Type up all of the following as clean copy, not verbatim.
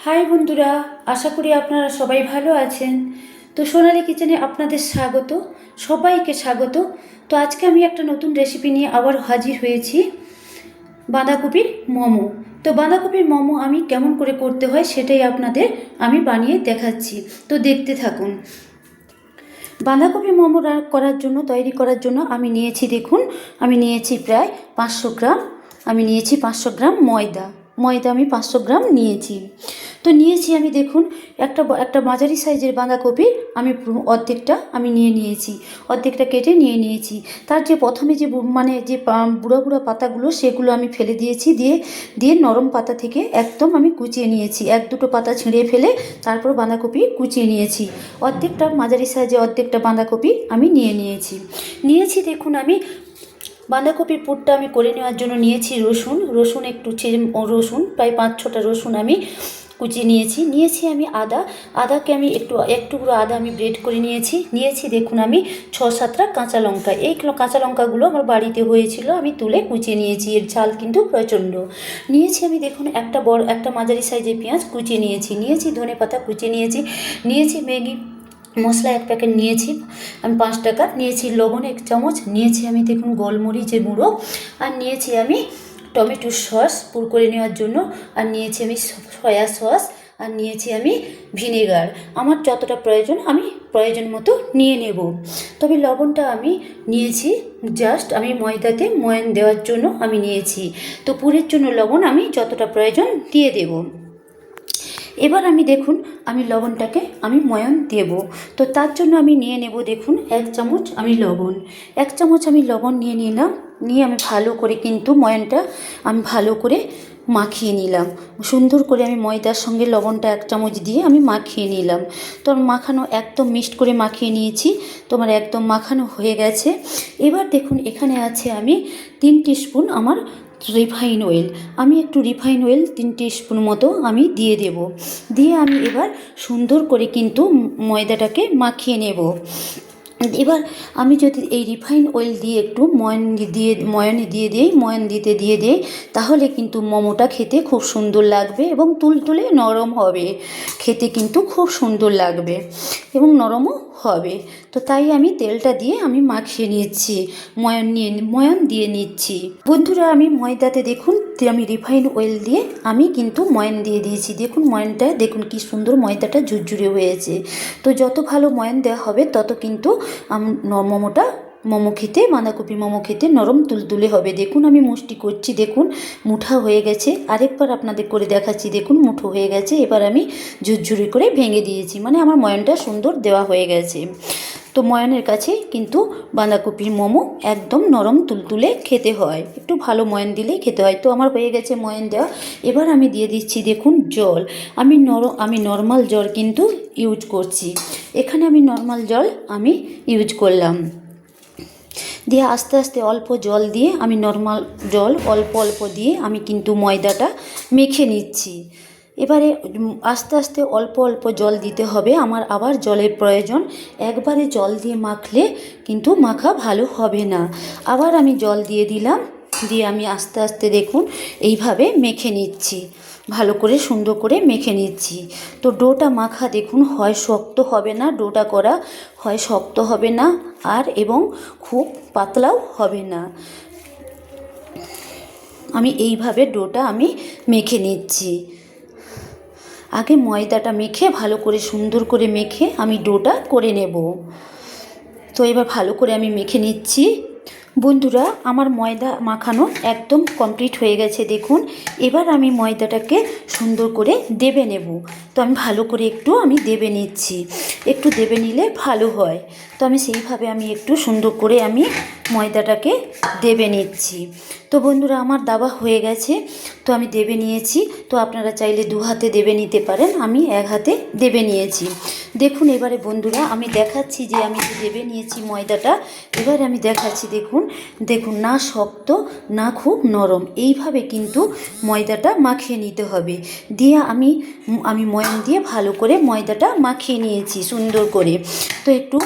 High বন্ধুরা, আশা করি আপনারা সবাই ভালো আছেন। তো সোনালি কিচেনে আপনাদের স্বাগত, সবাইকে স্বাগত। তো আজকে আমি একটা নতুন রেসিপি নিয়ে আবার হাজির হয়েছি, বাঁধাকপির মোমো। তো বাঁধাকপির মোমো আমি কেমন করে করতে হয় সেটাই আপনাদের আমি বানিয়ে দেখাচ্ছি। তো দেখতে থাকুন। বাঁধাকপি মোমো তৈরি করার জন্য আমি নিয়েছি, দেখুন আমি নিয়েছি প্রায় 500 গ্রাম। আমি নিয়েছি 500 গ্রাম ময়দা। আমি 500 গ্রাম নিয়েছি। তো নিয়েছি আমি, দেখুন একটা মাঝারি সাইজের বাঁধাকপি আমি অর্ধেকটা আমি নিয়েছি, অর্ধেকটা কেটে নিয়েছি। তার যে প্রথমে যে বুড়ো বুড়ো পাতাগুলো সেগুলো আমি ফেলে দিয়েছি, দিয়ে নরম পাতা থেকে একদম আমি কুচিয়ে নিয়েছি, এক দুটো পাতা ছিঁড়ে ফেলে তারপর বাঁধাকপি কুচিয়ে নিয়েছি। অর্ধেকটা মাঝারি সাইজে অর্ধেকটা বাঁধাকপি আমি নিয়েছি। দেখুন আমি বাঁধাকপির পুরটা আমি করে নেওয়ার জন্য নিয়েছি রসুন একটু রসুন প্রায় 5-6টা রসুন আমি কুচিয়ে নিয়েছি আমি আদাকে আমি একটু আদা আমি ব্রেড করে নিয়েছি। দেখুন আমি 6-7টা কাঁচা লঙ্কা, এই কাঁচা লঙ্কাগুলো আমার বাড়িতে হয়েছিল, আমি তুলে কুচিয়ে নিয়েছি। এর ঝাল কিন্তু প্রচণ্ড। নিয়েছি আমি, দেখুন একটা মাঝারি সাইজের পেঁয়াজ কুচিয়ে নিয়েছি ধনেপাতা কুচিয়ে নিয়েছি ম্যাগি মশলা 1 প্যাকেট নিয়েছি আমি, 5 টাকা নিয়েছি, লবণ 1 চামচ নিয়েছি আমি, দেখুন গোলমরিচের গুঁড়ো, আর নিয়েছি আমি টমেটো সস পুর করে নেওয়ার জন্য, আর নিয়েছি আমি সয়া সস, আর নিয়েছি আমি ভিনেগার। আমার যতটা প্রয়োজন আমি প্রয়োজন মতো নিয়ে নেব। তবে লবণটা আমি নিয়েছি জাস্ট আমি ময়দাতে ময়ান দেওয়ার জন্য আমি নিয়েছি। তো পুরের জন্য লবণ আমি যতটা প্রয়োজন দিয়ে দেব। এবার দেখুন আমি লবণটাকে আমি ময়ান দেব। তো তার জন্য আমি নিয়ে নেব, দেখুন 1 চামচ আমি লবণ, 1 চামচ আমি লবণ নিয়ে নিলাম। নিয়ে আমি ভালো করে কিন্তু ময়ানটা আমি ভালো করে মাখিয়ে নিলাম। সুন্দর করে আমি ময়দার সঙ্গে লবণটা 1 চামচ দিয়ে আমি মাখিয়ে নিলাম। তো মাখানো একদম মিক্সড করে মাখিয়ে নিয়েছি। তোমার একদম মাখানো হয়ে গেছে। এবার দেখুন এখানে আছে আমি 3 টিস্পুন আমার রিফাইন অয়েল। আমি একটু রিফাইন অয়েল 3 টিস্পুন মতো আমি দিয়ে দেব। দিয়ে আমি এবার সুন্দর করে কিন্তু ময়দাটাকে মাখিয়ে নেব। এবার আমি যদি এই রিফাইন অয়েল দিয়ে একটু ময়ান দিয়ে দিই তাহলে কিন্তু মোমোটা খেতে খুব সুন্দর লাগবে এবং তুলতুলে নরম হবে, খেতে কিন্তু খুব সুন্দর লাগবে এবং নরমও হবে। তো তাই আমি তেলটা দিয়ে আমি মাখিয়ে নিচ্ছি, ময়ান দিয়ে নিচ্ছি। বন্ধুরা আমি ময়দাতে দেখুন আমি রিফাইন অয়েল দিয়ে আমি কিন্তু ময়ান দিয়ে দিয়েছি। দেখুন ময়ানটা দেখুন কি সুন্দর ময়দাটা ঝুরঝুরে হয়েছে। তো যত ভালো ময়ান দেওয়া হবে তত কিন্তু বাঁধাকপি মোমো খেতে নরম তুলতুলে হবে। দেখুন আমি মুষ্টি করছি, দেখুন মুঠা হয়ে গেছে। আরেকবার আপনাদের করে দেখাচ্ছি, দেখুন মুঠো হয়ে গেছে। এবার আমি ঝুরঝুরি করে ভেঙে দিয়েছি, মানে আমার ময়ানটা সুন্দর দেওয়া হয়ে গেছে। তো ময়ানের কাছে কিন্তু বাঁধাকপির মোমো একদম নরম তুলতুলে খেতে হয়, একটু ভালো ময়ান দিলেই খেতে হয়। তো আমার হয়ে গেছে ময়ান দেওয়া। এবার আমি দিয়ে দিচ্ছি দেখুন জল। আমি নর্মাল জল কিন্তু ইউজ করছি। এখানে আমি নর্মাল জল আমি ইউজ করলাম। দিয়ে আস্তে আস্তে অল্প জল দিয়ে আমি নর্মাল জল অল্প দিয়ে আমি কিন্তু ময়দাটা মেখে নিচ্ছি। এবারে আস্তে আস্তে অল্প জল দিতে হবে, আমার আবার জলের প্রয়োজন। একবারে জল দিয়ে মাখলে কিন্তু মাখা ভালো হবে না। আবার আমি জল দিয়ে দিলাম, দিয়ে আমি আস্তে আস্তে দেখুন এইভাবে মেখে নিচ্ছি, ভালো করে সুন্দর করে মেখে নিচ্ছি। তো ডোটা মাখা দেখুন হয় শক্ত হবে না, ডোটা করা হয় শক্ত হবে না আর এবং খুব পাতলাও হবে না। আমি এইভাবে ডোটা আমি মেখে নিচ্ছি। আগে ময়দাটা মেখে ভালো করে সুন্দর করে মেখে আমি ডোটা করে নেব। তো এবার ভালো করে আমি মেখে নিচ্ছি। বন্ধুরা আমার ময়দা মাখানো একদম কমপ্লিট হয়ে গেছে দেখুন। এবার আমি ময়দাটাকে সুন্দর করে দেবে নেব। তো আমি ভালো করে একটু আমি দেবে নিচ্ছি, একটু দেবে নিলে ভালো হয়। তো আমি সেইভাবে আমি একটু সুন্দর করে আমি ময়দাটাকে দেবে নিচ্ছি। তো বন্ধুরা আমার দাবা হয়ে গেছে, তো আমি দেবে নিয়েছি। তো আপনারা চাইলে 2 হাতে দেবে নিতে পারেন, আমি 1 হাতে দেবে নিয়েছি। দেখুন এবারে বন্ধুরা আমি দেখাচ্ছি যে আমি যে দেবে নিয়েছি ময়দাটা, এবার আমি দেখাচ্ছি দেখুন না শক্ত না খুব নরম, এইভাবে কিন্তু ময়দাটা মাখিয়ে নিতে হবে। দিয়ে আমি ময়ান দিয়ে ভালো করে ময়দাটা মাখিয়ে নিয়েছি সুন্দর করে। তো একটু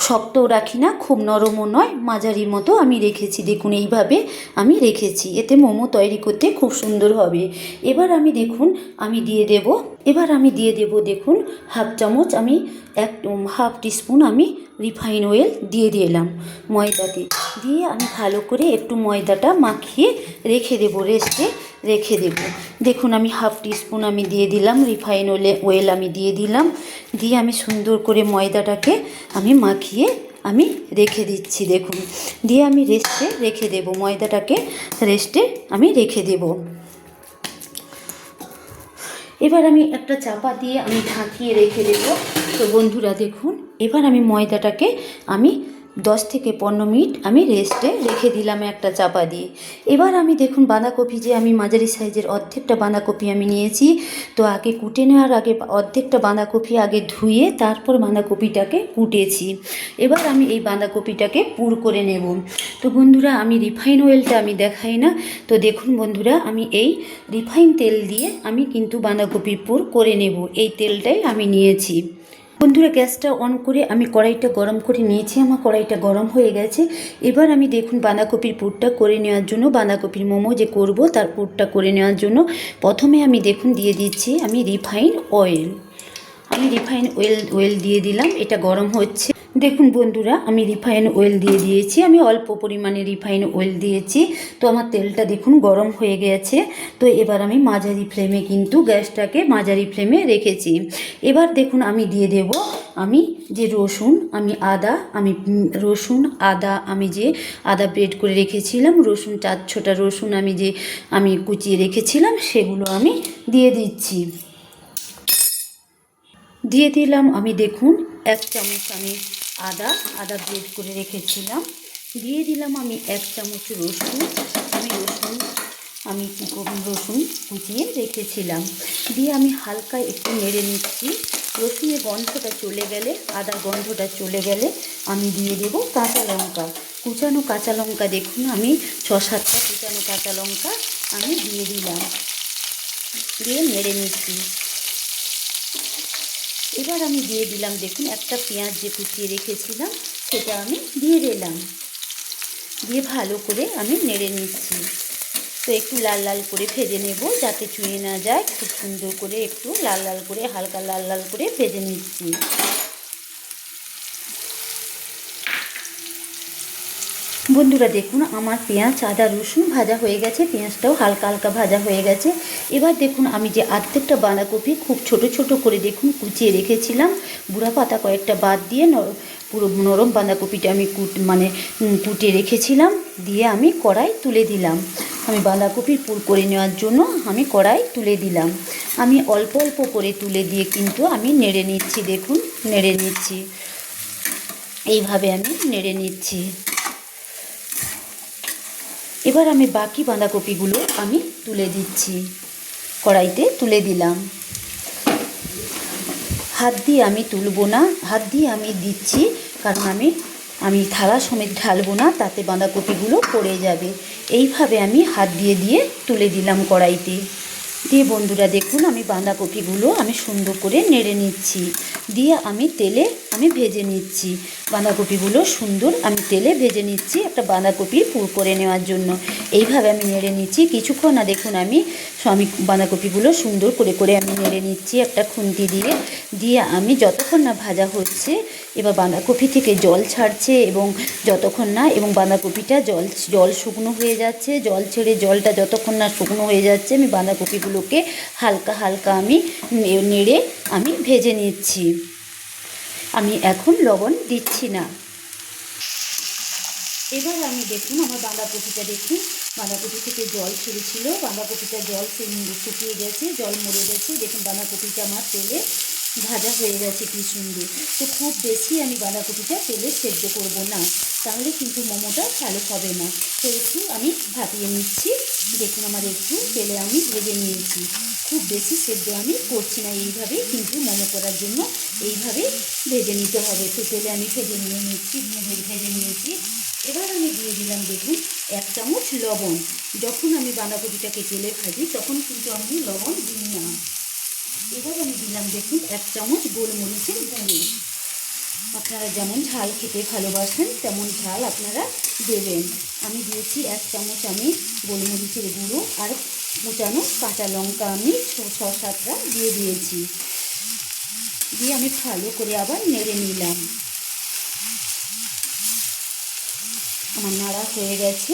শক্তও রাখি না, খুব নরমও নয়, মাঝারির মতো আমি রেখেছি। দেখুন এইভাবে আমি রেখেছি, এতে মোমো তৈরি করতে খুব সুন্দর হবে। এবার আমি দেখুন আমি দিয়ে দেব দেখুন হাফ চামচ, আমি হাফ টিস্পুন আমি রিফাইন অয়েল দিয়ে দিলাম ময়দাতে। দিয়ে আমি ভালো করে একটু ময়দাটা মাখিয়ে রেখে দেবো, রেস্টে রেখে দেব। দেখুন আমি হাফ টিস্পুন আমি দিয়ে দিলাম রিফাইন অয়েল আমি দিয়ে দিলাম। দিয়ে আমি সুন্দর করে ময়দাটাকে আমি মাখিয়ে আমি রেখে দিচ্ছি। দেখুন দিয়ে আমি রেস্টে রেখে দেব, ময়দাটাকে রেস্টে আমি রেখে দেব। এবার আমি একটা চাপা দিয়ে আমি ঢাকিয়ে রেখে দেব। তো বন্ধুরা দেখুন এবার আমি ময়দাটাকে আমি 10 থেকে 15 মিনিট আমি রেস্টে রেখে দিলাম একটা চাপা দিয়ে। এবার আমি দেখুন বাঁধাকপি যে আমি মাঝারি সাইজের অর্ধেকটা বাঁধাকপি আমি নিয়েছি। তো আগে কুটে নেওয়ার আগে অর্ধেকটা বাঁধাকপি আগে ধুয়ে তারপর বাঁধাকপিটাকে কুটেছি। এবার আমি এই বাঁধাকপিটাকে পুর করে নেব। তো বন্ধুরা আমি রিফাইন অয়েলটা আমি দেখাই না। তো দেখুন বন্ধুরা আমি এই রিফাইন তেল দিয়ে আমি কিন্তু বাঁধাকপির পুর করে নেব, এই তেলটাই আমি নিয়েছি। বন্ধুরা গ্যাসটা অন করে আমি কড়াইটা গরম করে নিয়েছি, আমার কড়াইটা গরম হয়ে গেছে। এবার আমি দেখুন বাঁধাকপির পুরটা করে নেওয়ার জন্য, বাঁধাকপির মোমো যে করব তার পুরটা করে নেওয়ার জন্য প্রথমে আমি দেখুন দিয়ে দিচ্ছি আমি রিফাইন অয়েল দিয়ে দিলাম। এটা গরম হচ্ছে। দেখুন বন্ধুরা আমি রিফাইন অয়েল দিয়ে দিয়েছি, আমি অল্প পরিমাণে রিফাইন অয়েল দিয়েছি। তো আমার তেলটা দেখুন গরম হয়ে গেছে। তো এবার আমি মাঝারি ফ্লেমে কিন্তু গ্যাসটাকে মাঝারি ফ্লেমে রেখেছি। এবার দেখুন আমি দিয়ে দেব আমি যে রসুন আমি যে আদা ব্রেড করে রেখেছিলাম, রসুন 4-6টা রসুন আমি কুচিয়ে রেখেছিলাম, সেগুলো আমি দিয়ে দিচ্ছি। দিয়ে দিলাম আমি দেখুন 1 চামচ আমি আদা ব্রেড করে রেখেছিলাম। দিয়ে দিলাম আমি 1 চামচ রসুন রসুন কুচিয়ে রেখেছিলাম। দিয়ে আমি হালকা একটু নেড়ে নিচ্ছি। রসুনের গন্ধটা চলে গেলে, আদার গন্ধটা চলে গেলে আমি দিয়ে দেবো কাঁচা লঙ্কা, কুচানো কাঁচা লঙ্কা। দেখুন আমি 6-7টা কুচানো কাঁচা লঙ্কা আমি দিয়ে দিলাম, দিয়ে নেড়ে নিচ্ছি। এবার আমি দিয়ে দিলাম দেখুন একটা পেঁয়াজ যে কুচিয়ে রেখেছিলাম সেটা আমি দিয়ে দিলাম, দিয়ে ভালো করে আমি নেড়ে নিচ্ছি। তো একটু লাল লাল করে ভেজে নেব যাতে চুঁয়ে না যায়, খুব সুন্দর করে একটু লাল লাল করে হালকা লাল লাল করে ভেজে নিচ্ছি। বন্ধুরা দেখুন আমার পেঁয়াজ আদা রসুন ভাজা হয়ে গেছে, পেঁয়াজটাও হালকা হালকা ভাজা হয়ে গেছে। এবার দেখুন আমি যে অর্ধেকটা বাঁধাকপি খুব ছোট ছোট করে দেখুন কুচিয়ে রেখেছিলাম, বুড়া পাতা কয়েকটা বাদ দিয়ে পুরো নরম বাঁধাকপিটা আমি কুটে রেখেছিলাম, দিয়ে আমি কড়াই তুলে দিলাম। আমি বাঁধাকপির পুর করে নেওয়ার জন্য আমি কড়াই তুলে দিলাম। আমি অল্প অল্প করে তুলে দিয়ে কিন্তু আমি নেড়ে নিচ্ছি। দেখুন নেড়ে নিচ্ছি, এইভাবে আমি নেড়ে নিচ্ছি। এবার আমি বাকি বাঁধাকপিগুলো আমি তুলে দিচ্ছি, কড়াইতে তুলে দিলাম। হাত দিয়ে আমি তুলব না, হাত দিয়ে আমি দিচ্ছি, কারণ আমি থালা সমেত ঢালবো না, তাতে বাঁধাকপিগুলো পড়ে যাবে। এইভাবে আমি হাত দিয়ে তুলে দিলাম কড়াইতে। দিয়ে বন্ধুরা দেখুন আমি বাঁধাকপিগুলো আমি সুন্দর করে নেড়ে নিচ্ছি, দিয়ে আমি তেলে ভেজে নিচ্ছি। বাঁধাকপিগুলো সুন্দর আমি তেলে ভেজে নিচ্ছি একটা বাঁধাকপির পুর করে নেওয়ার জন্য। এইভাবে আমি নেড়ে নিচ্ছি কিছুক্ষণ। না দেখুন আমি বাঁধাকপিগুলো সুন্দর করে আমি নেড়ে নিচ্ছি একটা খুন্তি দিয়ে আমি যতক্ষণ না ভাজা হচ্ছে, এবার বাঁধাকপি থেকে জল ছাড়ছে এবং বাঁধাকপিটা জল শুকনো হয়ে যাচ্ছে, জল ছেড়ে জলটা যতক্ষণ না শুকনো হয়ে যাচ্ছে আমি বাঁধাকপিগুলোকে হালকা হালকা আমি নেড়ে আমি ভেজে নিচ্ছি। আমি এখন লবণ দিচ্ছি না। এবার আমি দেখুন আমার বাঁধাকপি থেকে জল ছেড়েছিল, বাঁধাকপিটা জল শুকিয়ে গেছে, জল মরে গেছে। দেখুন বাঁধাকপিটা আমার তেলে ভাজা হয়ে গেছে কি সুন্দর। তো খুব বেশি আমি বাঁধাকপিটা তেলে সেদ্ধ করব না, তাহলে কিন্তু মোমোটা ভালো হবে না। তো একটু আমি ভাপিয়ে নিচ্ছি। দেখুন আমার একটু তেলে আমি ভেজে নিয়েছি, খুব বেশি সেদ্ধ আমি করছি না। এইভাবেই কিন্তু মোমো করার জন্য এইভাবে ভেজে নিতে হবে। তো তেলে আমি ভেজে নিয়েছি। এবার আমি দিয়ে দিলাম দেখুন 1 চামচ লবণ। যখন আমি বাঁধাকপিটাকে তেলে ভাজি তখন কিন্তু আমি লবণ দিই না। এবার আমি দিলাম দেখুন 1 চামচ গোলমরিচের গুঁড়ো। আপনারা যেমন ঝাল খেতে ভালোবাসেন তেমন ঝাল আপনারা দেবেন। আমি দিয়েছি 1 চামচ আমি গোলমরিচের গুঁড়ো আর কুচানো কাঁচা লঙ্কা আমি 6-7টা দিয়ে দিয়েছি। দিয়ে আমি ভালো করে আবার নেড়ে নিলাম। আমার নাড়া হয়ে গেছে।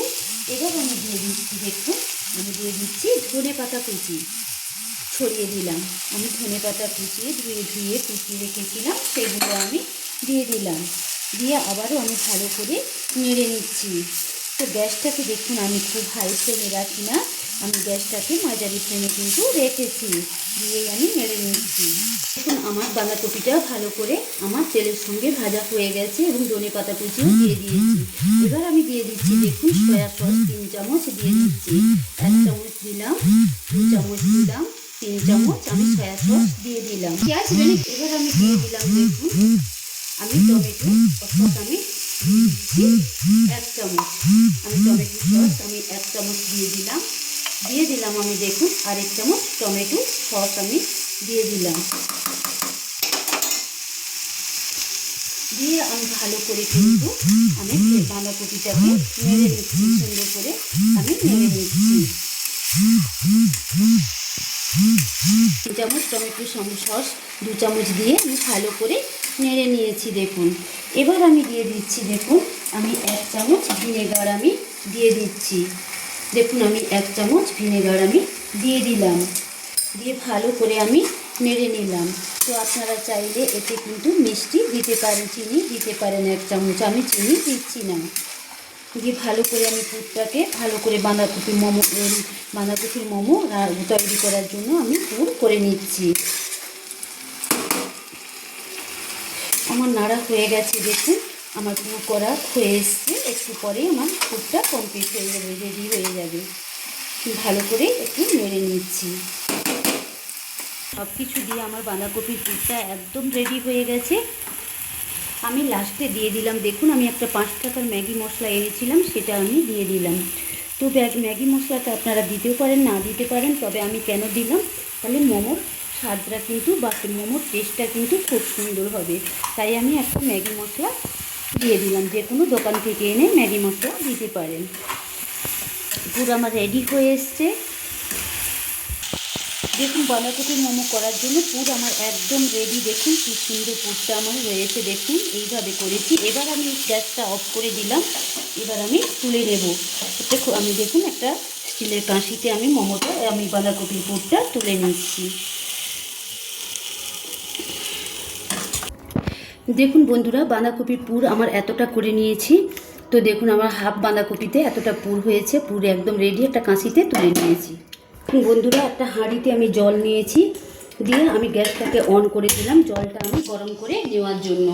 এবার আমি দিয়ে দিচ্ছি, দেখুন আমি দিয়ে দিচ্ছি ধনে পাতা কুচি ছড়িয়ে দিলাম। আমি ধনে পাতা কুচিয়ে ধুয়ে কুচিয়ে রেখেছিলাম, সেগুলো আমি দিয়ে দিলাম। দিয়ে আবারও আমি ভালো করে নেড়ে নিচ্ছি। তো গ্যাসটাকে দেখুন আমি খুব হাই ফ্লেমে রাখি না, আমি গ্যাসটাকে মাঝারি ফ্লেমে কিন্তু রেখেছি। দিয়ে আমি নেড়ে নিচ্ছি। দেখুন আমার বাঁধাকপিটা ভালো করে আমার তেলের সঙ্গে ভাজা হয়ে গেছে এবং ধনে পাতা কুচিও দিয়ে দিয়েছি। এবার আমি দিয়ে দিচ্ছি, দেখুন সয়া সস 3 চামচ দিয়ে দিচ্ছি। 1 চামচ দিলাম, 2 চামচ দিলাম, 3 চামচ আমি সয়া সস দিয়ে দিলাম। এবার আমি দিয়ে দিলাম, দেখুন আমি টমেটো সস আমি দিচ্ছি 1 চামচ। আমি টমেটো সস আমি 1 চামচ দিয়ে দিলাম। আমি দেখুন আরেক চামচ টমেটো সস আমি দিয়ে দিলাম। দিয়ে আমি ভালো করে কিন্তু আমি বাঁধাকপিটাকে নেড়ে নিচ্ছি, সুন্দর করে আমি নেড়ে নিচ্ছি। 2 চামচ টমেটো সস 2 চামচ দিয়ে আমি ভালো করে নেড়ে নিয়েছি। দেখুন এবার আমি দিয়ে দিচ্ছি, দেখুন আমি 1 চামচ ভিনেগার আমি দিয়ে দিচ্ছি। দেখুন আমি 1 চামচ ভিনেগার আমি দিয়ে দিলাম। দিয়ে ভালো করে আমি নেড়ে নিলাম। তো আপনারা চাইলে এতে কিন্তু মিষ্টি দিতে পারেন, চিনি দিতে পারেন 1 চামচ, আমি চিনি দিচ্ছি না। দিয়ে ভালো করে আমি পুরটাকে ভালো করে বাঁধাকপির মোমো তৈরি করার জন্য আমি পুর করে নিচ্ছি। আমার নাড়া হয়ে গেছে, দেখুন আমার পুর করা হয়ে এসছে। একটু পরে আমার পুরটা কমপ্লিট হয়ে যাবে, রেডি হয়ে যাবে। ভালো করে একটু নেড়ে নিচ্ছি। সব কিছু দিয়ে আমার বাঁধাকপির পুরটা একদম রেডি হয়ে গেছে। আমি লাস্টে দিয়ে দিলাম, দেখুন আমি একটা 5 টাকার ম্যাগি মশলা এনেছিলাম, সেটা আমি দিয়ে দিলাম। তো ম্যাগি মশলাটা আপনারা দিতেও পারেন, না দিতে পারেন, তবে আমি কেন দিলাম, তাহলে মোমোর স্বাদটা কিন্তু বা মোমোর টেস্টটা কিন্তু খুব সুন্দর হবে, তাই আমি একটা ম্যাগি মশলা দিয়ে দিলাম। যে কোনো দোকান থেকে এনে ম্যাগি মশলা দিতে পারেন। পুরো আমার রেডি হয়ে এসছে। দেখুন বাঁধাকপির মোমো করার জন্য পুর আমার একদম রেডি। দেখুন কি সুন্দর পুরটা আমার হয়েছে, দেখুন এইভাবে করেছি। এবার আমি গ্যাসটা অফ করে দিলাম। এবার আমি তুলে নেব। আমি দেখুন একটা স্টিলের কাঁচিতে আমি বাঁধাকপির পুরটা তুলে নিচ্ছি। দেখুন বন্ধুরা, বাঁধাকপির পুর আমার এতটা করে নিয়েছি। তো দেখুন আমার হাফ বাঁধাকপিতে এতটা পুর হয়েছে। পুর একদম রেডি, একটা কাঁচিতে তুলে নিয়েছি। বন্ধুরা একটা হাঁড়িতে আমি জল নিয়েছি, দিয়ে আমি গ্যাসটাকে অন করে দিলাম জলটা আমি গরম করে নেওয়ার জন্য।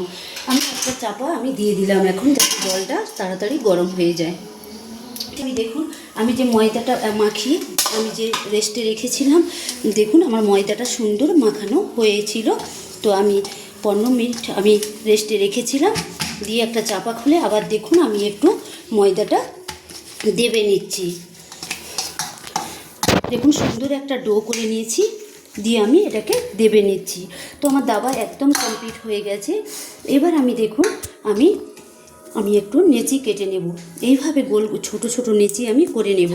আমি একটা চাপা আমি দিয়ে দিলাম এখন, যাতে জলটা তাড়াতাড়ি গরম হয়ে যায়। দেখুন আমি যে ময়দাটা মাখিয়ে আমি যে রেস্টে রেখেছিলাম, দেখুন আমার ময়দাটা সুন্দর মাখানো হয়েছিল। তো আমি 15 মিনিট আমি রেস্টে রেখেছিলাম। দিয়ে একটা চাপা খুলে আবার দেখুন আমি একটু ময়দাটা দেবে নিচ্ছি। দেখুন সুন্দর একটা ডো করে নিয়েছি, দিয়ে আমি এটাকে দেবে নিচ্ছি। তো আমার দাবা একদম কমপ্লিট হয়ে গেছে। এবার আমি দেখুন আমি একটু নেচি কেটে নেব। এইভাবে গোল ছোট ছোট নেচি আমি করে নেব।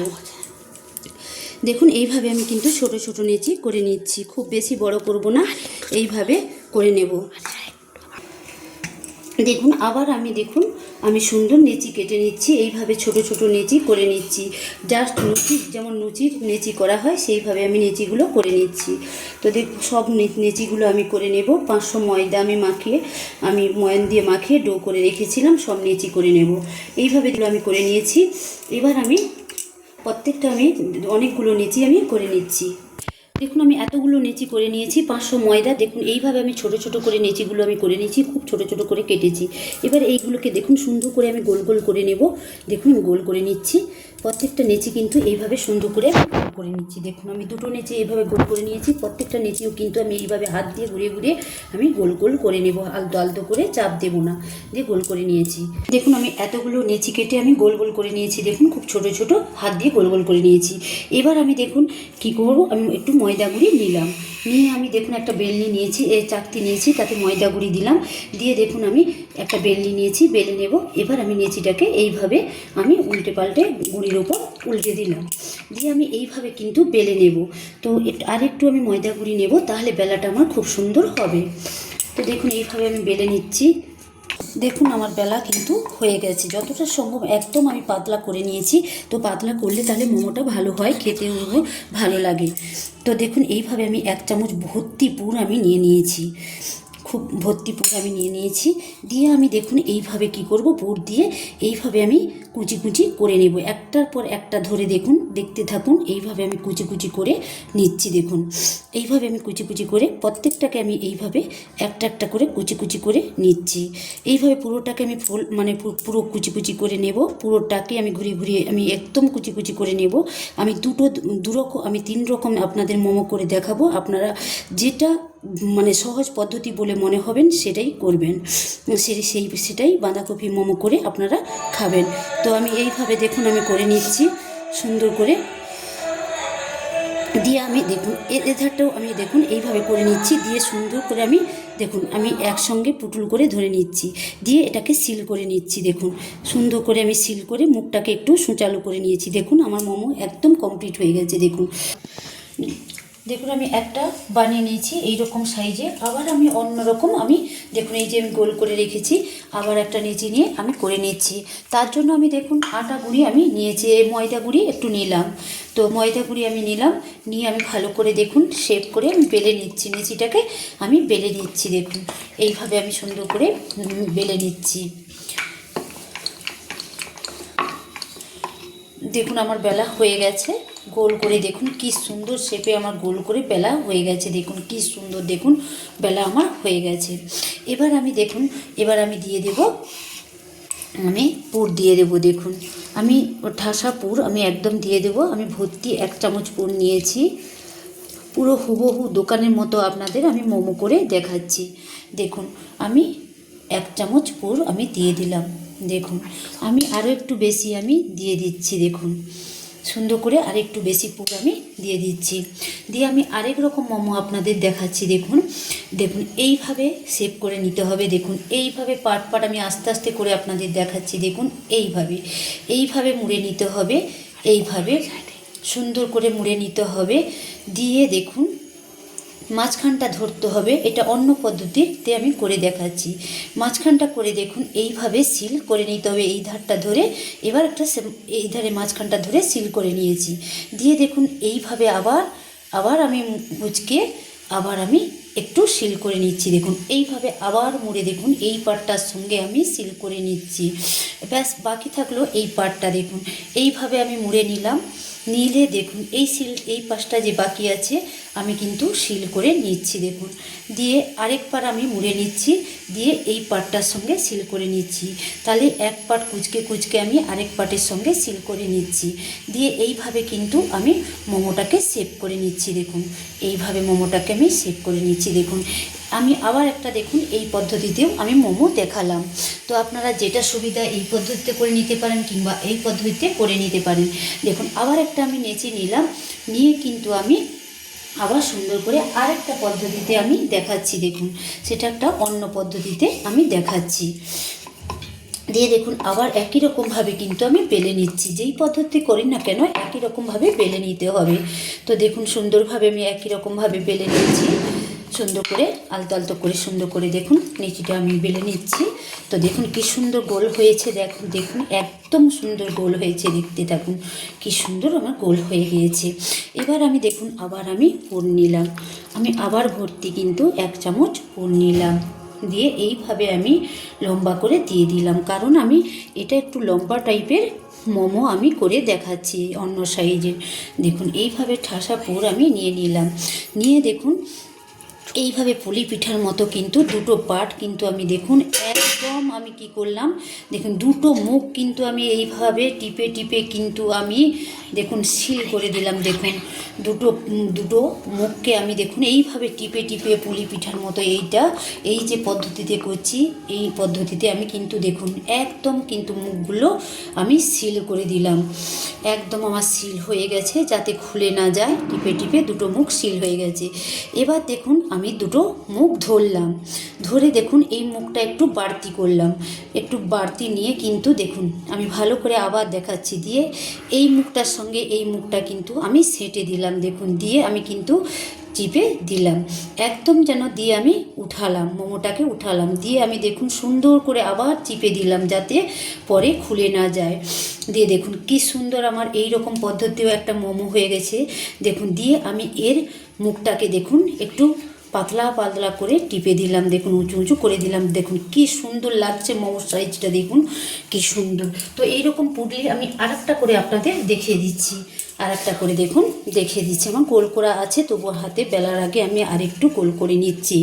দেখুন এইভাবে আমি কিন্তু ছোট ছোট নেচি করে নিচ্ছি, খুব বেশি বড় করব না, এইভাবে করে নেব। দেখুন আবার আমি সুন্দর নেচি কেটে নিচ্ছি, এইভাবে ছোট ছোট নেচি করে নিচ্ছি। জাস্ট যেমন লুচির নেচি করা হয় সেইভাবে আমি নেচিগুলো করে নিচ্ছি। তো দেখুন সব নেচিগুলো আমি করে নেব। 500 ময়দা আমি ময়ান দিয়ে মাখিয়ে ডো করে রেখেছিলাম, সব নেচি করে নেব। এইভাবে আমি করে নিয়েছি। এবার আমি প্রত্যেকটা অনেকগুলো নেচি আমি করে নিচ্ছি। দেখুন আমি এতগুলো নেচি করে নিয়েছি, 500 ময়দা। দেখুন এইভাবে আমি ছোট ছোট করে নেচিগুলো আমি করে নিয়েছি, খুব ছোট ছোট করে কেটেছি। এবার এইগুলোকে দেখুন সুন্দর করে আমি গোল গোল করে নেব। দেখুন আমি গোল করে নিচ্ছি। প্রত্যেকটা নেচি কিন্তু এইভাবে সুন্দর করে গোল করে নিচ্ছি। দেখুন আমি দুটো নেচি এইভাবে গোল করে নিয়েছি। প্রত্যেকটা নেচিও কিন্তু আমি এইভাবে হাত দিয়ে ঘুরিয়ে ঘুরিয়ে আমি গোল গোল করে নেব, আলতো আলতো করে চাপ দেবো না, দিয়ে গোল করে নিয়েছি। দেখুন আমি এতগুলো নেচি কেটে আমি গোল গোল করে নিয়েছি। দেখুন খুব ছোট ছোট হাত দিয়ে গোল গোল করে নিয়েছি। এবার আমি দেখুন কি করব, আমি একটু ময়দা গুঁড়ি নিলাম, নিয়ে আমি দেখুন একটা বেলনি নিয়েছি, এই চাকতি নিয়েছি, তাতে ময়দা গুঁড়ি দিলাম, দিয়ে দেখুন আমি একটা বেলনি নিয়েছি, বেলে নেব। এবার আমি নেচিটাকে এইভাবে আমি উল্টে পাল্টে গুঁড়ির ওপর উল্টে দিলাম, দিয়ে আমি এইভাবে কিন্তু বেলে নেব। তো আরেকটু আমি ময়দা গুঁড়ি নেব, তাহলে বেলাটা আমার খুব সুন্দর হবে। তো দেখুন এইভাবে আমি বেলে নিচ্ছি। দেখুন আমার বেলা কিন্তু হয়ে গেছে, যতটা সম্ভব একদম আমি পাতলা করে নিয়েছি। তো পাতলা করলে তাহলে মোমোটা ভালো হয়, খেতেও ভালো লাগে। তো দেখুন এইভাবে আমি 1 চামচ ভর্তি পুর আমি নিয়ে নিয়েছি, খুব ভর্তি পুর আমি নিয়ে নিয়েছি। দিয়ে আমি দেখুন এইভাবে কি করব, পুর দিয়ে এইভাবে আমি কুচি কুচি করে নেব, একটার পর একটা ধরে দেখুন, দেখতে থাকুন। এইভাবে আমি কুচি কুচি করে নিচ্ছি। দেখুন এইভাবে আমি কুচি কুচি করে প্রত্যেকটাকে আমি এইভাবে একটা একটা করে কুচি কুচি করে নিচ্ছি। এইভাবে পুরোটাকে আমি পুরো কুচি কুচি করে নেব। পুরোটাকে আমি ঘুরিয়ে ঘুরিয়ে আমি একদম কুচি কুচি করে নেব। আমি আমি 3 রকম আপনাদের মোমো করে দেখাবো। আপনারা যেটা সহজ পদ্ধতি বলে মনে হবেন সেটাই করবেন, সেটাই বাঁধাকপি মোমো করে আপনারা খাবেন। তো আমি এইভাবে দেখুন আমি করে নিচ্ছি সুন্দর করে। দিয়ে আমি দেখুন এধারটাও আমি দেখুন এইভাবে করে নিচ্ছি, দিয়ে সুন্দর করে আমি দেখুন আমি একসঙ্গে পুটুল করে ধরে নিচ্ছি, দিয়ে এটাকে সিল করে নিচ্ছি। দেখুন সুন্দর করে আমি সিল করে মুখটাকে একটু সুচালু করে নিয়েছি। দেখুন আমার মোমো একদম কমপ্লিট হয়ে গেছে। দেখুন আমি একটা বানিয়ে নিয়েছি এইরকম সাইজে। আবার আমি অন্যরকম দেখুন এই যে আমি গোল করে রেখেছি, আবার একটা নেচি নিয়ে আমি করে নিচ্ছি। তার জন্য আমি দেখুন আটা গুঁড়ি আমি নিয়েছি, ময়দা গুঁড়ি একটু নিলাম। তো ময়দা গুঁড়ি আমি নিলাম, নিয়ে আমি ভালো করে দেখুন শেপ করে আমি বেলে নিচ্ছি, নেচিটাকে আমি বেলে নিচ্ছি। দেখুন এইভাবে আমি সুন্দর করে বেলে নিচ্ছি। দেখুন আমার বেলা হয়ে গেছে গোল করে। দেখুন কি সুন্দর শেপে আমার গোল করে বেলা হয়ে গেছে। দেখুন কি সুন্দর, দেখুন বেলা আমার হয়ে গেছে। এবার আমি দিয়ে দেব, আমি পুর দিয়ে দেব। দেখুন আমি ঠাসা পুর আমি একদম দিয়ে দেব। আমি ভর্তি 1 চামচ পুর নিয়েছি, পুরো হুবহু দোকানের মতো আপনাদের আমি মোমো করে দেখাচ্ছি। দেখুন আমি 1 চামচ পুর আমি দিয়ে দিলাম। দেখুন আমি আরও একটু বেশি আমি দিয়ে দিচ্ছি। দেখুন সুন্দর করে আরেকটু বেশি পুর আমি দিয়ে দিচ্ছি, দিয়ে আমি আরেক রকম মোমো আপনাদের দেখাচ্ছি। দেখুন এইভাবে শেপ করে নিতে হবে। দেখুন এইভাবে পার্ট পার্ট আমি আস্তে আস্তে করে আপনাদের দেখাচ্ছি। দেখুন এইভাবে মুড়ে নিতে হবে, এইভাবে সুন্দর করে মুড়ে নিতে হবে। দিয়ে দেখুন মাঝখানটা ধরতে হবে, এটা অন্য পদ্ধতিতে আমি করে দেখাচ্ছি। মাঝখানটা করে দেখুন এইভাবে সিল করে নিতে হবে, এই ধারটা ধরে। এবার এই ধারে মাঝখানটা ধরে সিল করে নিয়েছি। দিয়ে দেখুন এইভাবে আবার আমি মুচকে আবার আমি একটু সিল করে নিচ্ছি। দেখুন এইভাবে আবার মুড়ে দেখুন এই পার্টটার সঙ্গে আমি সিল করে নিচ্ছি। ব্যাস বাকি থাকলো এই পার্টটা। দেখুন এইভাবে আমি মুড়ে নিলাম, নিলে দেখুন এই পাশটা যে বাকি আছে আমি কিন্তু সিল করে নিচ্ছি। দেখুন দিয়ে আরেকবার আমি মুড়ে নিচ্ছি, দিয়ে এই পার্টটার সঙ্গে সিল করে নিচ্ছি। তাহলে এক পার্ট কুচকে আমি আরেক পার্টের সঙ্গে সিল করে নিচ্ছি। দিয়ে এইভাবে কিন্তু আমি মোমোটাকে শেপ করে নিচ্ছি। দেখুন এইভাবে মোমোটাকে আমি শেপ করে নিচ্ছি। দেখুন আমি আবার একটা দেখুন এই পদ্ধতিতেও আমি মোমো দেখালাম। তো আপনারা যেটা সুবিধা এই পদ্ধতিতে করে নিতে পারেন, কিংবা এই পদ্ধতিতে করে নিতে পারেন। দেখুন আবার একটা আমি নেচে নিলাম, নিয়ে কিন্তু আমি আবার সুন্দর করে আরেকটা পদ্ধতিতে আমি দেখাচ্ছি। দেখুন সেটা একটা অন্য পদ্ধতিতে আমি দেখাচ্ছি। দিয়ে দেখুন আবার একই রকমভাবে কিন্তু আমি বেলে নিচ্ছি। যেই পদ্ধতি করি না কেন একই রকমভাবে বেলে নিতে হবে। তো দেখুন সুন্দরভাবে আমি একই রকমভাবে বেলে নিচ্ছি, সুন্দর করে আলতো আলতো করে সুন্দর করে দেখুন নিচিটা আমি বেলে নিচ্ছি। তো দেখুন কি সুন্দর গোল হয়েছে। দেখুন একদম সুন্দর গোল হয়েছে, দেখতে থাকুন কি সুন্দর আমার গোল হয়ে গিয়েছে। এবার আমি দেখুন আবার আমি পুর নিলাম, আমি আবার ভর্তি কিন্তু 1 চামচ পুর নিলাম, দিয়ে এইভাবে আমি লম্বা করে দিয়ে দিলাম, কারণ আমি এটা একটু লম্বা টাইপের মোমো আমি করে দেখাচ্ছি অন্য সাইজের। দেখুন এইভাবে ঠাসা পুর আমি নিয়ে নিলাম, নিয়ে দেখুন এইভাবে পুলি পিঠার মতো কিন্তু দুটো পার্ট কিন্তু আমি দেখুন একদম আমি কি করলাম দেখুন দুটো মুখ কিন্তু আমি এইভাবে টিপে টিপে কিন্তু আমি দেখুন সিল করে দিলাম। দেখুন দুটো দুটো মুখকে আমি দেখুন এইভাবে টিপে টিপে পুলি পিঠার মতো এই যে পদ্ধতিতে করছি এই পদ্ধতিতে আমি কিন্তু দেখুন একদম কিন্তু মুখগুলো আমি সিল করে দিলাম। একদম আমার সিল হয়ে গেছে যাতে খুলে না যায়, টিপে টিপে দুটো মুখ সিল হয়ে গেছে। এবার দেখুন আমি দুটো মুখ ধরলাম, ধরে দেখুন এই মুখটা একটু বাড়তি করলাম, একটু বাড়তি নিয়ে কিন্তু দেখুন আমি ভালো করে আবার দেখাচ্ছি, দিয়ে এই মুখটার সঙ্গে এই মুখটা কিন্তু আমি সেঁটে দিলাম। দেখুন দিয়ে আমি কিন্তু চিপে দিলাম একদম যেন, দিয়ে আমি উঠালাম মোমোটাকে উঠালাম, দিয়ে আমি দেখুন সুন্দর করে আবার চিপে দিলাম যাতে পরে খুলে না যায়। দিয়ে দেখুন কি সুন্দর আমার এই রকম পদ্ধতিও একটা মোমো হয়ে গেছে। দেখুন দিয়ে আমি এর মুখটাকে দেখুন একটু পাতলা পাতলা করে টিপে দিলাম, দেখুন উঁচু উঁচু করে দিলাম। দেখুন কি সুন্দর লাগছে মোমোর সাইজটা, দেখুন কি সুন্দর। তো এইরকম পুলি আমি আরেকটা করে আপনাদের দেখিয়ে দিচ্ছি, আরেকটা করে দেখুন দেখিয়ে দিচ্ছি। আমার গোল করা আছে, তবু হাতে বেলার আগে আমি আরেকটু গোল করে নিচ্ছি।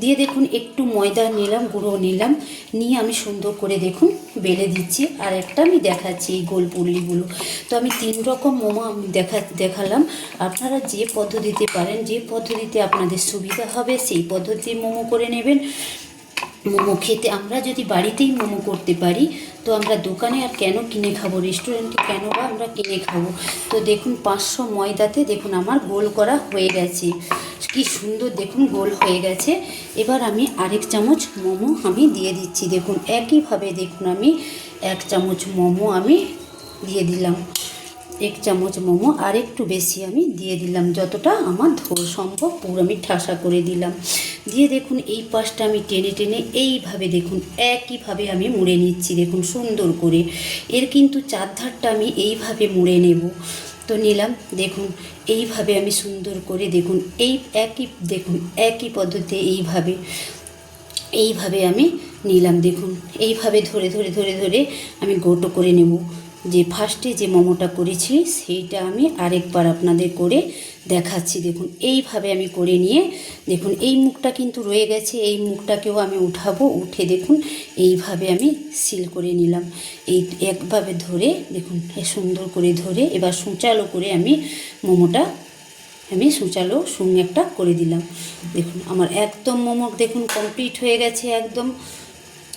দিয়ে দেখুন একটু ময়দা নিলাম, গুঁড়ো নিলাম, নিয়ে আমি সুন্দর করে দেখুন বেলে দিচ্ছি। আর একটা আমি দেখাচ্ছি এই গোল পুলিগুলো। তো আমি 3 রকম মোমো আমি দেখালাম। আপনারা যে পদ্ধতিতে পারেন, যে পদ্ধতিতে আপনাদের সুবিধা হবে সেই পদ্ধতি মোমো করে নেবেন। মোমো খেতে আমরা যদি বাড়িতেই মোমো করতে পারি তো আমরা দোকানে আর কেন কিনে খাবো, রেস্টুরেন্টে কেন বা আমরা কিনে খাবো। তো দেখুন 500 ময়দাতে দেখুন আমার গোল করা হয়ে গেছে, কি সুন্দর দেখুন গোল হয়ে গেছে। এবার আমি আরেক চামচ মোমো আমি দিয়ে দিচ্ছি। দেখুন একইভাবে দেখুন আমি 1 চামচ মোমো আমি দিয়ে দিলাম, 1 চামচ মোমো আর একটু বেশি আমি দিয়ে দিলাম, যতটা আমার সম্ভব পুরো আমি ঠাসা করে দিলাম। দিয়ে দেখুন এই পাশটা আমি টেনে টেনে এইভাবে দেখুন একইভাবে আমি মুড়ে নিচ্ছি। দেখুন সুন্দর করে এর কিন্তু চারধারটা আমি এইভাবে মুড়ে নেব। তো নিলাম, দেখুন এইভাবে আমি সুন্দর করে দেখুন একই পদ্ধতিতে এইভাবে আমি নিলাম। দেখুন এইভাবে ধরে ধরে ধরে ধরে আমি গোটো করে নেব। যে ফার্স্টে যে মোমোটা করেছি সেইটা আমি আরেকবার আপনাদের করে দেখাচ্ছি। দেখুন এইভাবে আমি করে নিয়ে দেখুন এই মুখটা কিন্তু রয়ে গেছে, এই মুখটাকেও আমি উঠাবো, উঠে দেখুন এইভাবে আমি সিল করে নিলাম। এই একভাবে ধরে দেখুন সুন্দর করে ধরে এবার সূচালো করে আমি মোমোটা সূচালো একটা করে দিলাম। দেখুন আমার একদম মোমো দেখুন কমপ্লিট হয়ে গেছে, একদম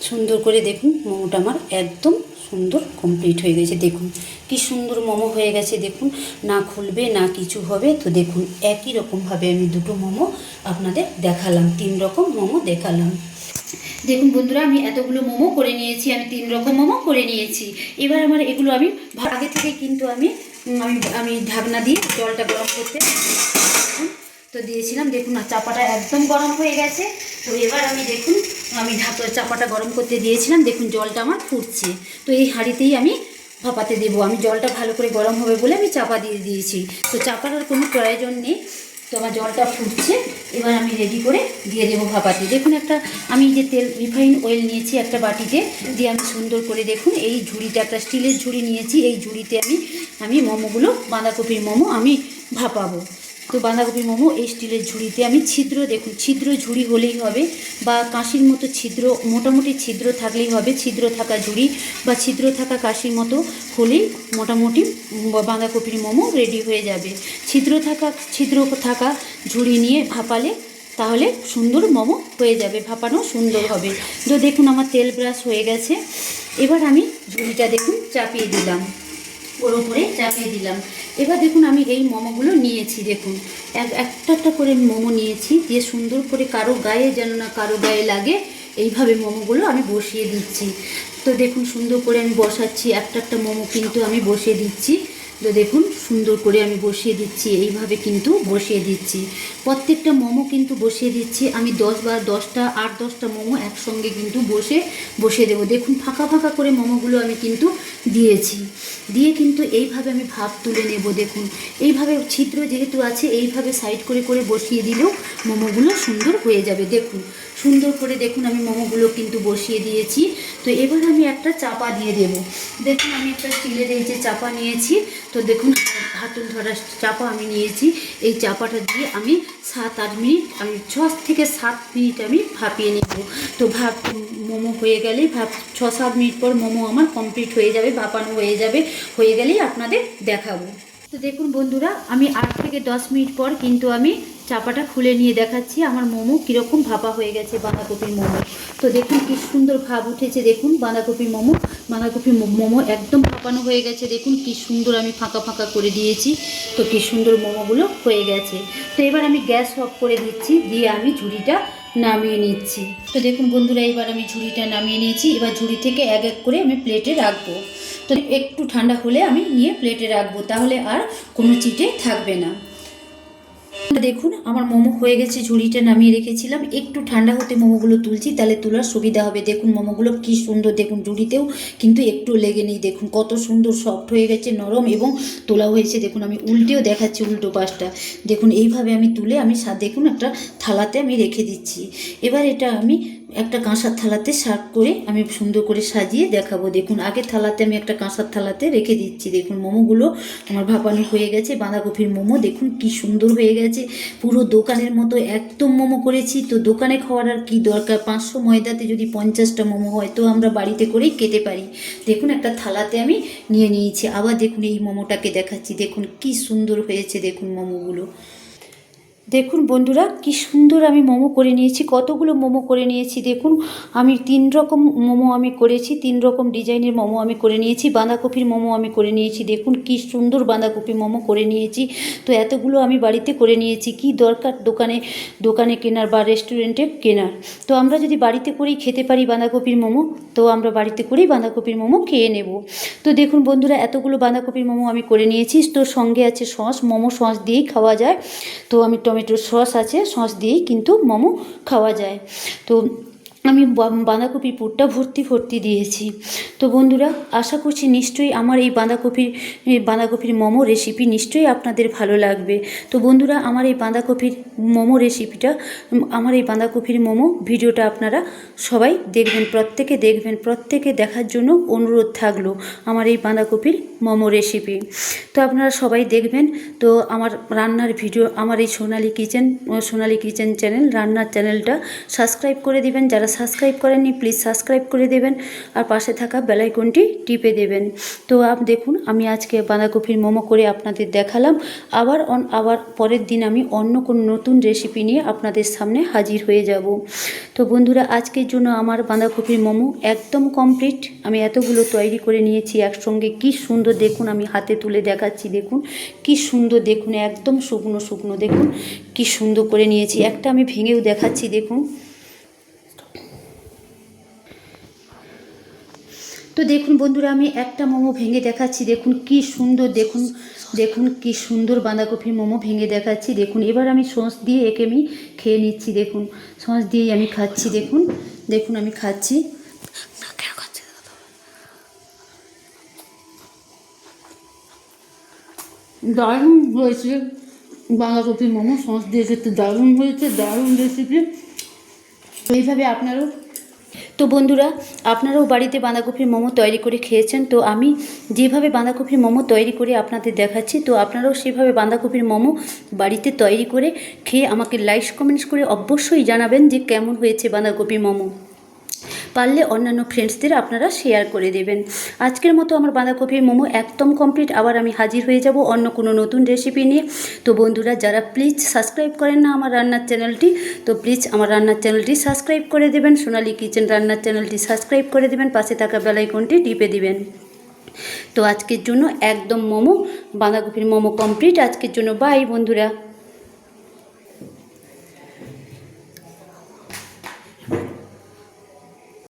সুন্দর করে দেখুন মোমোটা আমার একদম সুন্দর কমপ্লিট হয়ে গেছে। দেখুন কি সুন্দর মোমো হয়ে গেছে, দেখুন না খুলবে না কিছু হবে। তো দেখুন একই রকমভাবে আমি দুটো মোমো আপনাদের দেখালাম, 3 রকম মোমো দেখালাম। দেখুন বন্ধুরা আমি এতগুলো মোমো করে নিয়েছি, আমি 3 রকম মোমো করে নিয়েছি। এবার আমার এগুলো আমি আগে থেকে কিন্তু আমি ঢাকনা দিয়ে জলটা গরম করতে তো দিয়েছিলাম। দেখুন আর চাপাটা একদম গরম হয়ে গেছে। তো এবার আমি দেখুন আমি চাপাটা গরম করতে দিয়েছিলাম, দেখুন জলটা আমার ফুটছে। তো এই হাঁড়িতেই আমি ভাপাতে দেবো। আমি জলটা ভালো করে গরম হবে বলে আমি চাপা দিয়ে দিয়েছি। তো চাপার আর কোনো প্রয়োজন নেই। তো আমার জলটা ফুটছে, এবার আমি রেডি করে দিয়ে দেবো ভাপাতে। দেখুন আমি যে রিফাইন অয়েল নিয়েছি একটা বাটিতে, দিয়ে আমি সুন্দর করে দেখুন এই ঝুড়িটা একটা স্টিলের ঝুড়ি নিয়েছি, এই ঝুড়িতে আমি মোমোগুলো বাঁধাকপির মোমো আমি ভাপাবো। তো বাঁধাকপির মোমো এই স্টিলের ঝুড়িতে আমি দেখুন ছিদ্র ঝুড়ি হলেই হবে, বা কাঁশির মতো মোটামুটি ছিদ্র থাকলেই হবে। ছিদ্র থাকা ঝুড়ি বা ছিদ্র থাকা কাঁশির মতো হলেই মোটামুটি বাঁধাকপির মোমো রেডি হয়ে যাবে। ছিদ্র থাকা ঝুড়ি নিয়ে ভাপালে তাহলে সুন্দর মোমো হয়ে যাবে, ভাপানো সুন্দর হবে। তো দেখুন আমার তেল ব্রাশ হয়ে গেছে। এবার আমি ঝুড়িটা দেখুন চাপিয়ে দিলাম, ওর উপরে চাপিয়ে দিলাম। এবার দেখুন আমি এই মোমোগুলো নিয়েছি, দেখুন একটা করে মোমো নিয়েছি, দিয়ে সুন্দর করে কারো গায়ে যেন না কারো গায়ে লাগে এইভাবে মোমোগুলো আমি বসিয়ে দিচ্ছি। তো দেখুন সুন্দর করে আমি বসাচ্ছি, একটা মোমো কিন্তু আমি বসিয়ে দিচ্ছি। তো দেখুন সুন্দর করে আমি বসিয়ে দিচ্ছি, এইভাবে কিন্তু বসিয়ে দিচ্ছি। প্রত্যেকটা মোমো কিন্তু বসিয়ে দিচ্ছি আমি 10টা মোমো একসঙ্গে কিন্তু বসিয়ে দেবো। দেখুন ফাঁকা ফাঁকা করে মোমোগুলো আমি কিন্তু দিয়ে কিন্তু এইভাবে আমি ভাপ তুলে নেব। দেখুন এইভাবে ছিদ্র যেহেতু আছে এইভাবে সাইড করে করে বসিয়ে দিলেও মোমোগুলো সুন্দর হয়ে যাবে। দেখুন সুন্দর করে দেখুন আমি মোমোগুলো কিন্তু বসিয়ে দিয়েছি। তো এবার আমি একটা চাপা দিয়ে দেব। দেখুন আমি একটা স্টিলের এই যে চাপা নিয়েছি, তো দেখুন হাতল ধরা চাপা আমি নিয়েছি। এই চাপাটা দিয়ে আমি 7-8 মিনিট, আমি 6 থেকে 7 মিনিট আমি ভাপিয়ে নেব। তো মোমো হয়ে গেলেই 6-7 মিনিট পর মোমো আমার কমপ্লিট হয়ে যাবে, ভাপানো হয়ে যাবে। হয়ে গেলেই আপনাদের দেখাবো। তো দেখুন বন্ধুরা, আমি 8 থেকে 10 মিনিট পর কিন্তু আমি চাপাটা খুলে নিয়ে দেখাচ্ছি আমার মোমো কীরকম ভাপা হয়ে গেছে, বাঁধাকপির মোমো। তো দেখুন কি সুন্দর ভাব উঠেছে। দেখুন বাঁধাকপির মোমো একদম ভাপানো হয়ে গেছে। দেখুন কি সুন্দর আমি ফাঁকা ফাঁকা করে দিয়েছি। তো কি সুন্দর মোমোগুলো হয়ে গেছে। তো এবার আমি গ্যাস অফ করে দিচ্ছি, দিয়ে আমি ঝুড়িটা নামিয়ে নিচ্ছি। তো দেখুন বন্ধুরা, এবার আমি ঝুড়িটা নামিয়ে নিয়েছি। এবার ঝুড়ি থেকে এক এক করে আমি প্লেটে রাখবো। তো একটু ঠান্ডা হলে আমি নিয়ে প্লেটে রাখবো, তাহলে আর কোনো চিটে থাকবে না। দেখুন আমার মোমো হয়ে গেছে, ঝুড়িটা নামিয়ে রেখেছিলাম। একটু ঠান্ডা হতে মোমোগুলো তুলছি, তাহলে তোলার সুবিধা হবে। দেখুন মোমোগুলো কি সুন্দর, দেখুন ঝুড়িতেও কিন্তু একটু লেগে নেই। দেখুন কত সুন্দর সফট হয়ে গেছে, নরম এবং তোলা হয়েছে। দেখুন আমি উল্টেও দেখাচ্ছি, উল্টো পাশটা দেখুন। এইভাবে আমি তুলে আমি দেখুন একটা থালাতে আমি রেখে দিচ্ছি। এবার এটা আমি একটা কাঁসার থালাতে সার্ভ করে আমি সুন্দর করে সাজিয়ে দেখাবো। দেখুন আগের থালাতে আমি একটা কাঁসার থালাতে রেখে দিচ্ছি। দেখুন মোমোগুলো আমার ভাপানো হয়ে গেছে, বাঁধাকপির মোমো দেখুন কি সুন্দর হয়ে গেছে। পুরো দোকানের মতো একদম মোমো করেছি। তো দোকানে খাওয়ার আর কি দরকার, 500 ময়দাতে যদি 50টা মোমো হয়, তো আমরা বাড়িতে করেই খেতে পারি। দেখুন একটা থালাতে আমি নিয়ে নিয়েছি। আবার দেখুন এই মোমোটাকে দেখাচ্ছি, দেখুন কি সুন্দর হয়েছে। দেখুন মোমোগুলো দেখুন বন্ধুরা, কি সুন্দর আমি মোমো করে নিয়েছি। কতগুলো মোমো করে নিয়েছি দেখুন। আমি 3 রকম মোমো আমি করেছি, 3 রকম ডিজাইনের মোমো আমি করে নিয়েছি। বাঁধাকপির মোমো আমি করে নিয়েছি। দেখুন কি সুন্দর বাঁধাকপি মোমো করে নিয়েছি। তো এতগুলো আমি বাড়িতে করে নিয়েছি। কি দরকার দোকানে কেনার বা রেস্টুরেন্টে কেনার। তো আমরা যদি বাড়িতে করেই খেতে পারি বাঁধাকপির মোমো, তো আমরা বাড়িতে করেই বাঁধাকপির মোমো খেয়ে নেব। তো দেখুন বন্ধুরা, এতগুলো বাঁধাকপির মোমো আমি করে নিয়েছি। তো সঙ্গে আছে সস, মোমো সস দিয়েই খাওয়া যায়। তো আমি টমেটোর সস আছে, সস দিয়েই কিন্তু মোমো খাওয়া যায়। তো আমি বাঁধাকপির পুরটা ভর্তি দিয়েছি। তো বন্ধুরা, আশা করছি নিশ্চয়ই আমার এই বাঁধাকপির মোমো রেসিপি নিশ্চয়ই আপনাদের ভালো লাগবে। তো বন্ধুরা, আমার এই বাঁধাকপির মোমো রেসিপিটা, আমার এই বাঁধাকপির মোমো ভিডিওটা আপনারা সবাই দেখবেন, প্রত্যেকে দেখার জন্য অনুরোধ থাকলো আমার এই বাঁধাকপির মোমো রেসিপি। তো আপনারা সবাই দেখবেন। তো আমার রান্নার ভিডিও, আমার এই সোনালী কিচেন চ্যানেল, রান্নার চ্যানেলটা সাবস্ক্রাইব করে দিবেন। যারা সাবস্ক্রাইব করেননি প্লিজ সাবস্ক্রাইব করে দেবেন, আর পাশে থাকা বেল আইকনটি টিপে দেবেন। তো দেখুন আমি আজকে বাঁধাকপির মোমো করে আপনাদের দেখালাম। আবার পরের দিন আমি অন্য কোনো নতুন রেসিপি নিয়ে আপনাদের সামনে হাজির হয়ে যাব। তো বন্ধুরা, আজকের জন্য আমার বাঁধাকপির মোমো একদম কমপ্লিট। আমি এতগুলো তৈরি করে নিয়েছি একসঙ্গে। কি সুন্দর দেখুন, আমি হাতে তুলে দেখাচ্ছি। দেখুন কি সুন্দর, দেখুন একদম শুকনো দেখুন কি সুন্দর করে নিয়েছি। একটা আমি ভেঙেও দেখাচ্ছি। দেখুন তো দেখুন বন্ধুরা, আমি একটা মোমো ভেঙে দেখাচ্ছি। দেখুন কি সুন্দর, দেখুন কি সুন্দর বাঁধাকপির মোমো ভেঙে দেখাচ্ছি। দেখুন এবার আমি সস দিয়ে একে আমি খেয়ে নিচ্ছি। দেখুন সস দিয়েই আমি খাচ্ছি। দেখুন আমি খাচ্ছি। দারুণ হয়েছে বাঁধাকপির মোমো, সস দিয়ে খেতে দারুণ হয়েছে, দারুণ রেসিপি। এইভাবে আপনারাও, তো বন্ধুরা আপনারাও বাড়িতে বাঁধাকপির মোমো তৈরি করে খেয়েছেন। তো আমি যেভাবে বাঁধাকপির মোমো তৈরি করে আপনাদের দেখাচ্ছি, তো আপনারাও সেভাবে বাঁধাকপির মোমো বাড়িতে তৈরি করে খেয়ে আমাকে লাইক কমেন্টস করে অবশ্যই জানাবেন যে কেমন হয়েছে বাঁধাকপির মোমো। পারলে অন্যান্য ফ্রেন্ডসদের আপনারা শেয়ার করে দেবেন। আজকের মতো আমার বাঁধাকপির মোমো একদম কমপ্লিট। আবার আমি হাজির হয়ে যাব অন্য কোনো নতুন রেসিপি নিয়ে। তো বন্ধুরা, যারা প্লিজ সাবস্ক্রাইব করেন না আমার রান্নার চ্যানেলটি, তো প্লিজ আমার রান্নার চ্যানেলটি সাবস্ক্রাইব করে দেবেন। সোনালী কিচেন রান্নার চ্যানেলটি সাবস্ক্রাইব করে দেবেন, পাশে থাকা বেল আইকনটি টিপে দিবেন। তো আজকের জন্য একদম বাঁধাকপির মোমো কমপ্লিট। আজকের জন্য বাই বন্ধুরা।